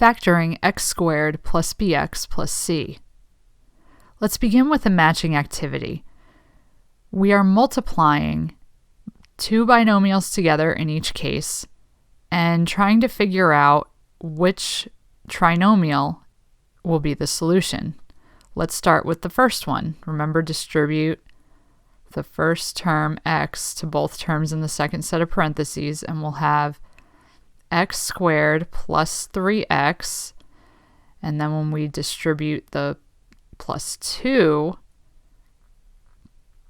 Factoring x squared plus bx plus c. Let's begin with a matching activity. We are multiplying two binomials together in each case and trying to figure out which trinomial will be the solution. Let's start with the first one. Remember, distribute the first term x to both terms in the second set of parentheses, and we'll have x squared plus 3x, and then when we distribute the plus 2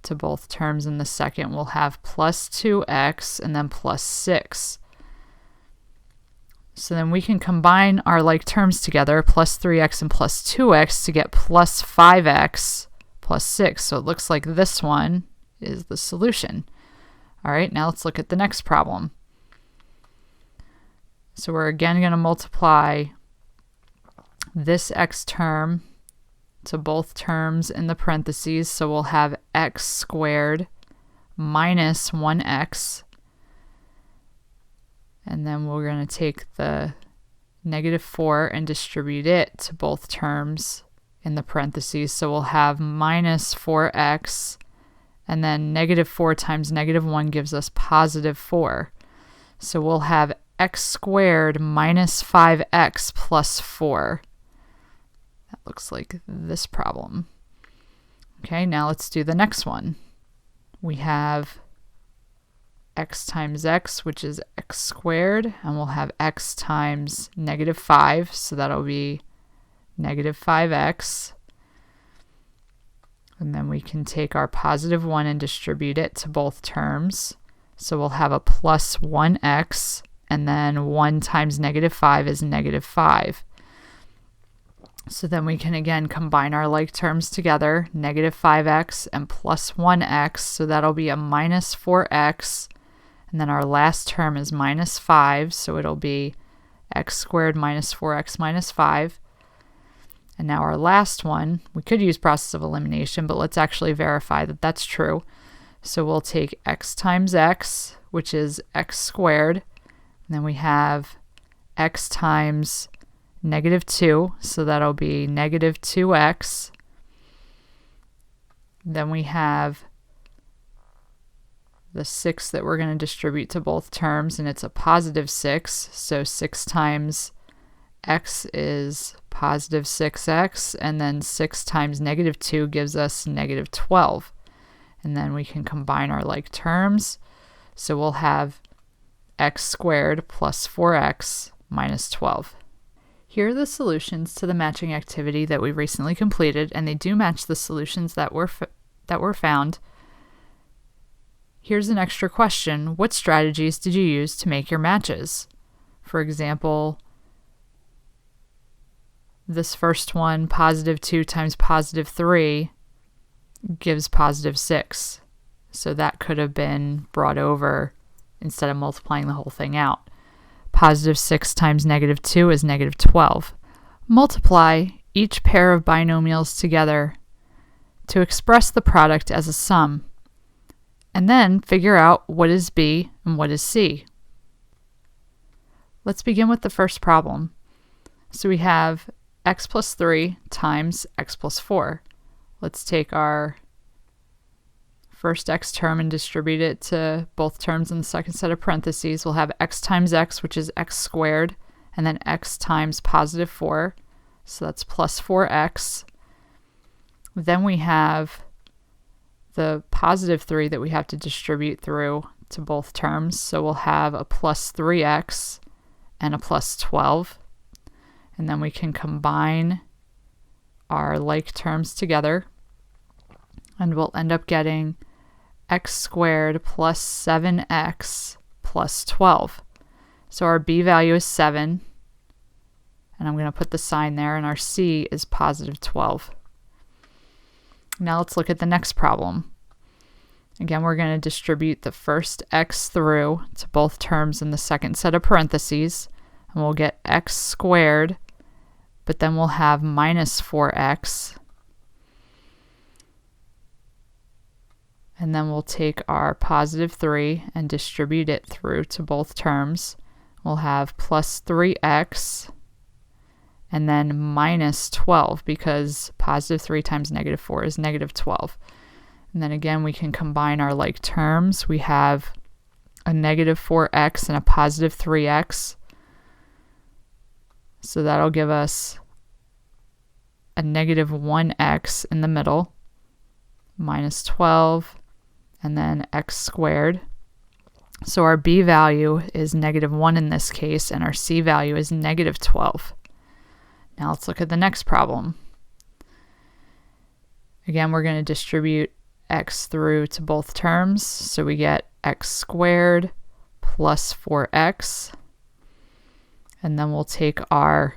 to both terms in the second, we'll have plus 2x and then plus 6. So then we can combine our like terms together, plus 3x and plus 2x, to get plus 5x plus 6. So it looks like this one is the solution. All right, now let's look at the next problem. So we're again going to multiply this x term to both terms in the parentheses. So we'll have x squared minus 1x. And then we're going to take the negative 4 and distribute it to both terms in the parentheses. So we'll have minus 4x, and then negative 4 times negative 1 gives us positive 4. So we'll have x squared minus 5x plus 4. That looks like this problem. Okay, now let's do the next one. We have x times x, which is x squared, and we'll have x times negative 5, so that'll be negative 5x. And then we can take our positive 1 and distribute it to both terms. So we'll have a plus 1x, and then 1 times negative 5 is negative 5. So then we can again combine our like terms together, negative 5x and plus 1x, so that'll be a minus 4x. And then our last term is minus 5, so it'll be x squared minus 4x minus 5. And now our last one, we could use process of elimination, but let's actually verify that that's true. So we'll take x times x, which is x squared, and then we have x times negative 2, so that'll be negative 2x. Then we have the 6 that we're going to distribute to both terms, and it's a positive 6, so 6 times x is positive 6x, and then 6 times negative 2 gives us negative 12. And then we can combine our like terms, so we'll have x squared plus 4x minus 12. Here are the solutions to the matching activity that we recently completed, and they do match the solutions that were found. Here's an extra question. What strategies did you use to make your matches? For example, this first one, positive 2 times positive 3, gives positive 6. So that could have been brought over instead of multiplying the whole thing out. Positive 6 times negative 2 is negative 12. Multiply each pair of binomials together to express the product as a sum, and then figure out what is B and what is C. Let's begin with the first problem. So we have x plus 3 times x plus 4. Let's take our first x term and distribute it to both terms in the second set of parentheses. We'll have x times x, which is x squared, and then x times positive 4, so that's plus 4x. Then we have the positive 3 that we have to distribute through to both terms, so we'll have a plus 3x and a plus 12. And then we can combine our like terms together, and we'll end up getting x squared plus 7x plus 12. So our b value is 7, and I'm going to put the sign there, and our c is positive 12. Now let's look at the next problem. Again, we're going to distribute the first x through to both terms in the second set of parentheses, and we'll get x squared, but then we'll have minus 4x. And then we'll take our positive 3 and distribute it through to both terms. We'll have plus 3x, and then minus 12, because positive 3 times negative 4 is negative 12. And then again, we can combine our like terms. We have a negative 4x and a positive 3x. So that'll give us a negative 1x in the middle, minus 12, and then x squared. So our b value is negative 1 in this case, and our c value is negative 12. Now let's look at the next problem. Again, we're going to distribute x through to both terms. So we get x squared plus 4x. And then we'll take our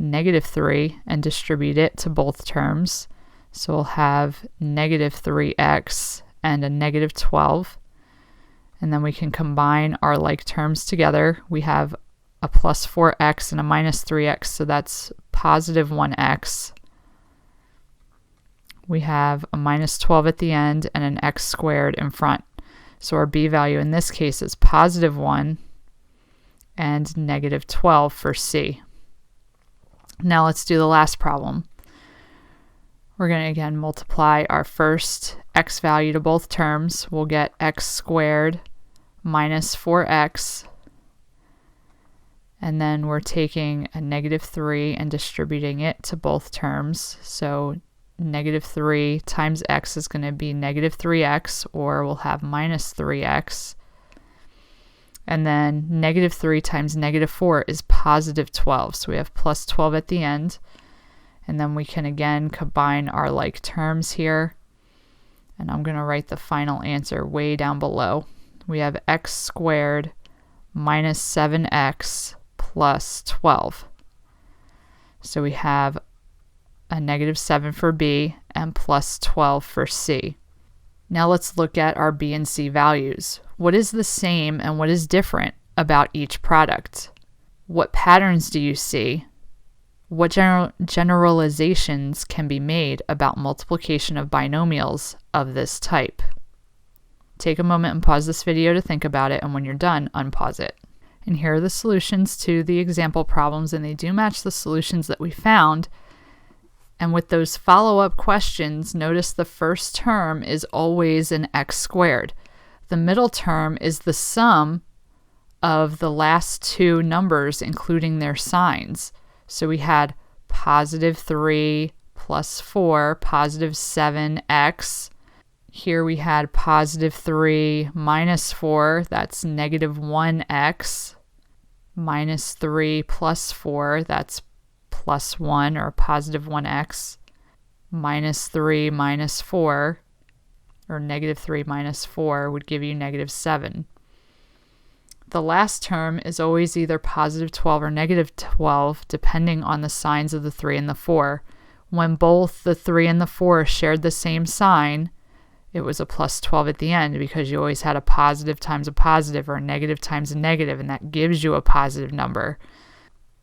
negative 3 and distribute it to both terms. So we'll have negative 3x and a negative 12. And then we can combine our like terms together. We have a plus 4x and a minus 3x, so that's positive 1x. We have a minus 12 at the end and an x squared in front. So our b value in this case is positive 1 and negative 12 for c. Now let's do the last problem. We're going to again multiply our first x value to both terms. We'll get x squared minus 4x. And then we're taking a negative 3 and distributing it to both terms. So negative 3 times x is going to be negative 3x, or we'll have minus 3x. And then negative 3 times negative 4 is positive 12. So we have plus 12 at the end. And then we can again combine our like terms here. And I'm going to write the final answer way down below. We have x squared minus 7x plus 12. So we have a negative 7 for b and plus 12 for c. Now let's look at our b and c values. What is the same and what is different about each product? What patterns do you see? What generalizations can be made about multiplication of binomials of this type? Take a moment and pause this video to think about it, and when you're done, unpause it. And here are the solutions to the example problems, and they do match the solutions that we found. And with those follow-up questions, notice the first term is always an x squared. The middle term is the sum of the last two numbers, including their signs. So we had positive 3 plus 4, positive 7x. Here we had positive 3 minus 4, that's negative 1x. Minus 3 plus 4, that's plus 1 or positive 1x. Minus 3 minus 4, or negative 3 minus 4 would give you negative 7. The last term is always either positive 12 or negative 12, depending on the signs of the 3 and the 4. When both the 3 and the 4 shared the same sign, it was a plus 12 at the end, because you always had a positive times a positive or a negative times a negative, and that gives you a positive number.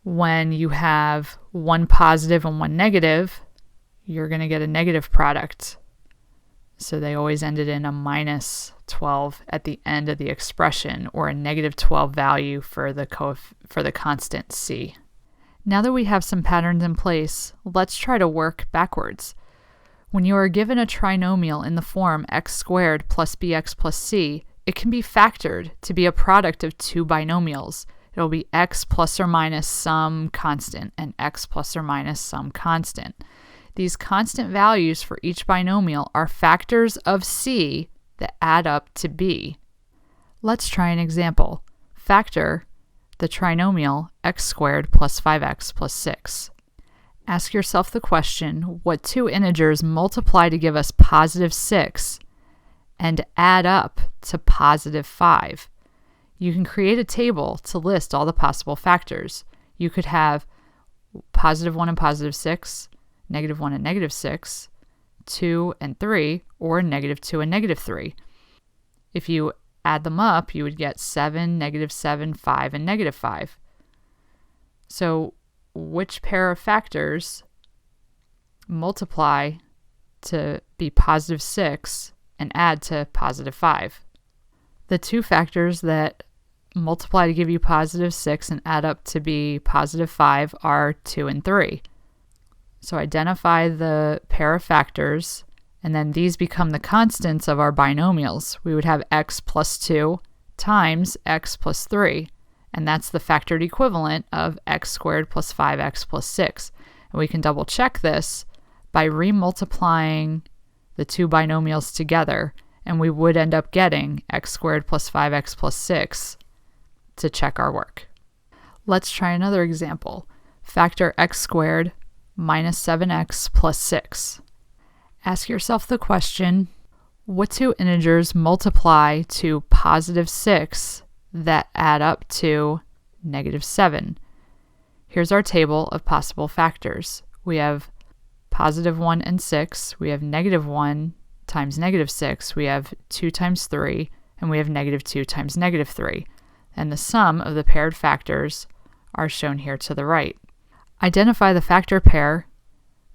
When you have one positive and one negative, you're going to get a negative product. So they always ended in a minus 12 at the end of the expression, or a negative 12 value for the constant c. Now that we have some patterns in place, let's try to work backwards. When you are given a trinomial in the form x squared plus bx plus c, it can be factored to be a product of two binomials. It'll be x plus or minus some constant and x plus or minus some constant. These constant values for each binomial are factors of c that add up to b. Let's try an example. Factor the trinomial x squared plus 5x plus 6. Ask yourself the question, what two integers multiply to give us positive 6 and add up to positive 5? You can create a table to list all the possible factors. You could have positive 1 and positive 6, negative 1 and negative 6, 2 and 3, or negative 2 and negative 3. If you add them up, you would get 7, negative 7, 5, and negative 5. So which pair of factors multiply to be positive 6 and add to positive 5? The two factors that multiply to give you positive 6 and add up to be positive 5 are 2 and 3. So identify the pair of factors, and then these become the constants of our binomials. We would have x plus 2 times x plus 3, and that's the factored equivalent of x squared plus 5x plus 6. And we can double check this by remultiplying the two binomials together, and we would end up getting x squared plus 5x plus 6 to check our work. Let's try another example. Factor x squared minus 7x plus 6. Ask yourself the question, what two integers multiply to positive 6 that add up to negative 7? Here's our table of possible factors. We have positive 1 and 6, we have negative 1 times negative 6, we have 2 times 3, and we have negative 2 times negative 3. And the sum of the paired factors are shown here to the right. Identify the factor pair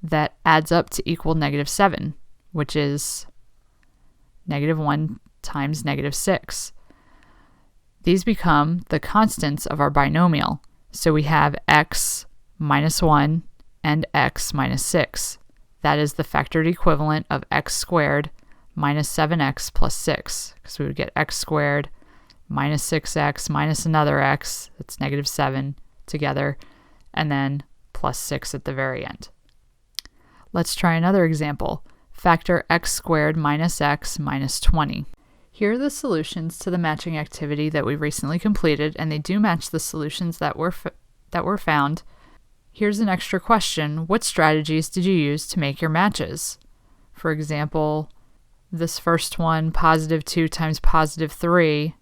that adds up to equal negative 7, which is negative 1 times negative 6. These become the constants of our binomial. So we have x minus 1 and x minus 6. That is the factored equivalent of x squared minus 7x plus 6, because we would get x squared minus 6x minus another x, that's negative 7 together, and then plus 6 at the very end. Let's try another example. Factor x squared minus x minus 20. Here are the solutions to the matching activity that we recently completed, and they do match the solutions that were found. Here's an extra question. What strategies did you use to make your matches? For example, this first one, positive 2 times positive 3,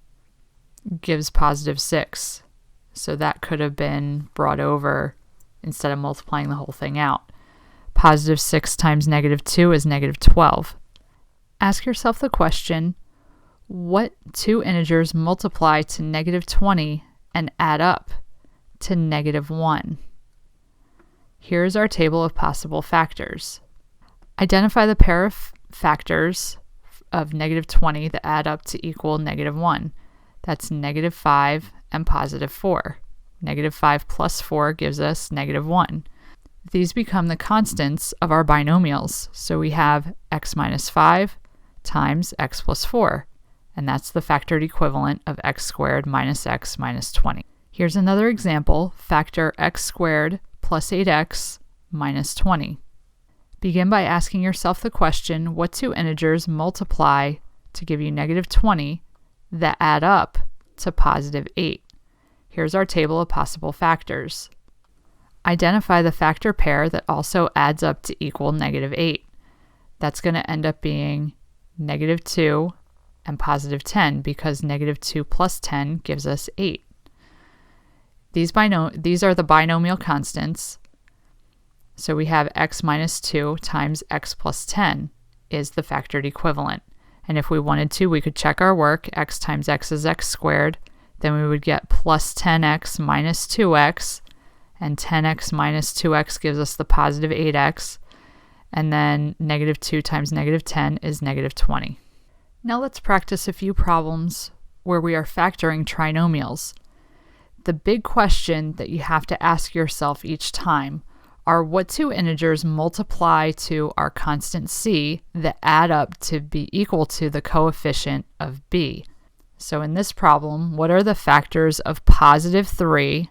gives positive 6. So that could have been brought over instead of multiplying the whole thing out. Positive 6 times negative 2 is negative 12. Ask yourself the question, what two integers multiply to negative 20 and add up to negative 1? Here's our table of possible factors. Identify the pair of factors of negative 20 that add up to equal negative 1. That's negative 5 and positive 4. Negative 5 plus 4 gives us negative 1. These become the constants of our binomials. So we have x minus 5 times x plus 4. And that's the factored equivalent of x squared minus x minus 20. Here's another example, factor x squared plus 8x minus 20. Begin by asking yourself the question, what two integers multiply to give you negative 20 that add up to positive 8? Here's our table of possible factors. Identify the factor pair that also adds up to equal negative 8. That's going to end up being negative 2 and positive 10, because negative 2 plus 10 gives us 8. These are the binomial constants. So we have x minus 2 times x plus 10 is the factored equivalent. And if we wanted to, we could check our work. X times x is x squared. Then we would get plus 10x minus 2x. And 10x minus 2x gives us the positive 8x. And then negative 2 times negative 10 is negative 20. Now let's practice a few problems where we are factoring trinomials. The big question that you have to ask yourself each time are, what two integers multiply to our constant c that add up to be equal to the coefficient of b? So in this problem, what are the factors of positive 3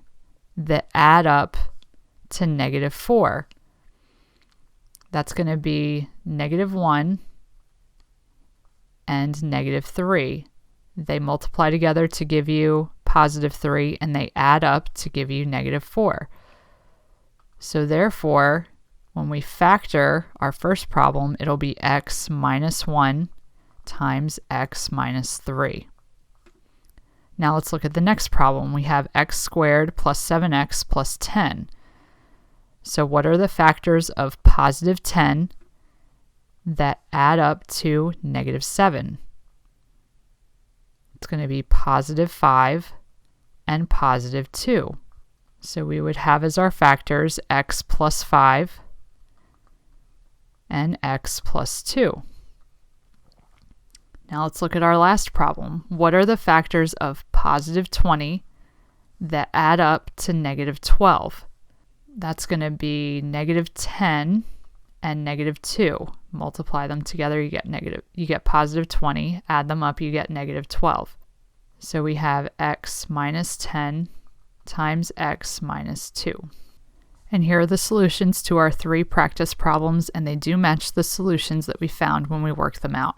that add up to negative 4? That's going to be negative 1 and negative 3. They multiply together to give you positive 3, and they add up to give you negative 4. So therefore, when we factor our first problem, it'll be x minus 1 times x minus 3. Now let's look at the next problem. We have x squared plus 7x plus 10. So what are the factors of positive 10 that add up to negative 7? It's going to be positive 5 and positive 2. So we would have as our factors x plus 5 and x plus 2. Now let's look at our last problem. What are the factors of positive 20 that add up to negative 12? That's going to be negative 10 and negative 2. Multiply them together, you get positive 20. Add them up, you get negative 12. So we have x minus 10 times x minus 2. And here are the solutions to our 3 practice problems, and they do match the solutions that we found when we worked them out.